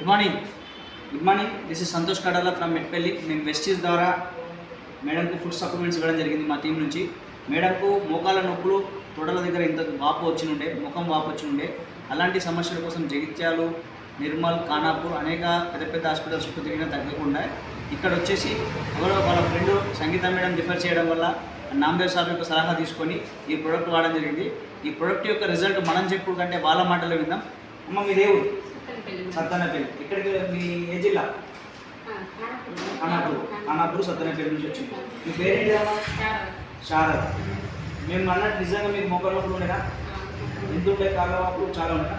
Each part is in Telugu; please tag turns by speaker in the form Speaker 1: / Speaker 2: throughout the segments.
Speaker 1: Good morning. This is Santosh Kadala from Metpally. నేను వెస్టీజ్ ద్వారా మేడంకు ఫుడ్ సప్లిమెంట్స్ ఇవ్వడం జరిగింది మా టీం నుంచి. మేడంకు మోకాల నొప్పులు, తొడల దగ్గర ఇంత వాపు వచ్చి ఉండే, ముఖం వాపు వచ్చి ఉండే. అలాంటి సమస్యల కోసం జగిత్యాలు, నిర్మల్, ఖానాపూర్ అనేక పెద్ద పెద్ద హాస్పిటల్స్ తిరిగినా తగ్గకుండా ఇక్కడ వచ్చేసి ఎవరో వాళ్ళ ఫ్రెండ్ సంగీత మేడం రిఫర్ చేయడం వల్ల నామదేవ్ సార్ యొక్క సలహా తీసుకొని ఈ ప్రోడక్ట్ వాడడం జరిగింది. ఈ ప్రోడక్ట్ యొక్క రిజల్ట్ మనం చెప్పుడు కంటే వాళ్ళ మాటలో విందాం. అమ్మ మీ దేవుడు సత్తనపల్లి. ఇక్కడికి మీ ఏ జిల్లా? ఖానాపూర్ సత్తనపల్లి నుంచి వచ్చింది. మీ పేరేంటి? శారద. మేము అన్నట్టు నిజంగా మీకు మొక్కల నొప్పులు ఉండేనా? ఎంత ఉండే? కాళ్ళ వాపు చాలా ఉండేనా?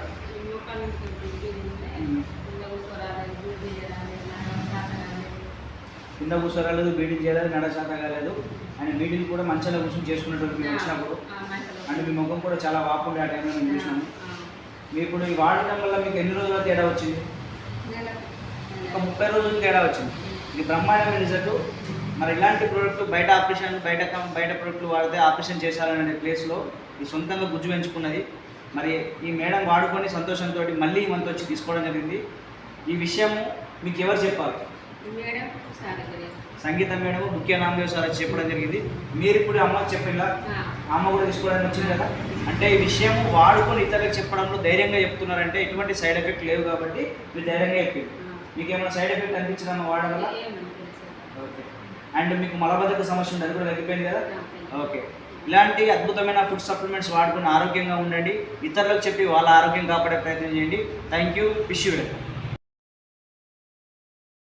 Speaker 1: కింద కూర్చోరాలేదు, బీడింగ్ చేయలేదు, నడ శాత కాలేదు. అండ్ మీటింగ్ కూడా మంచిగా కూర్చొని చేసుకున్నట్టు మేము వచ్చినప్పుడు. అండ్ మీ ముఖం కూడా చాలా వాపు ఉండే ఆ టైంలో మేము చూసినాము. మీరు ఇప్పుడు ఈ వాడటం వల్ల మీకు ఎన్ని రోజుల తేడా వచ్చింది? ఒక 30 రోజులు తేడా వచ్చింది. ఇది బ్రహ్మాండమైన రిజల్ట్. మరి ఇలాంటి ప్రోడక్ట్ బయట ఆపరేషన్ బయట ప్రోడక్ట్లు వాడితే ఆపరేషన్ చేశారనే ప్లేస్లో ఇది సొంతంగా గుజ్జు పెంచుకున్నది. మరి ఈ మేడం వాడుకొని సంతోషంతో మళ్ళీ ఈ మంత్ వచ్చి తీసుకోవడం జరిగింది. ఈ విషయం మీకు ఎవరు చెప్పాలి? సంగీత మేడం, ముఖ్య నామదేవ్ సార్ వచ్చి చెప్పడం జరిగింది. మీరు ఇప్పుడు అమ్మకి చెప్పిలా, అమ్మ కూడా తీసుకోవడానికి వచ్చింది కదా. అంటే ఈ విషయం వాడుకొని ఇతరులకు చెప్పడంలో ధైర్యంగా చెప్తున్నారంటే ఎటువంటి సైడ్ ఎఫెక్ట్ లేవు కాబట్టి మీరు ధైర్యంగా చెప్పింది. మీకు ఏమైనా సైడ్ ఎఫెక్ట్ అనిపించిందన్న వాడడం వల్ల? ఓకే. అండ్ మీకు మలబద్ధక సమస్య ఉంది, అది కూడా తగ్గిపోయింది కదా. ఓకే. ఇలాంటి అద్భుతమైన ఫుడ్ సప్లిమెంట్స్ వాడుకుని ఆరోగ్యంగా ఉండండి. ఇతరులకు చెప్పి వాళ్ళ ఆరోగ్యం కాపాడే ప్రయత్నం చేయండి. Thank you. Wish you well.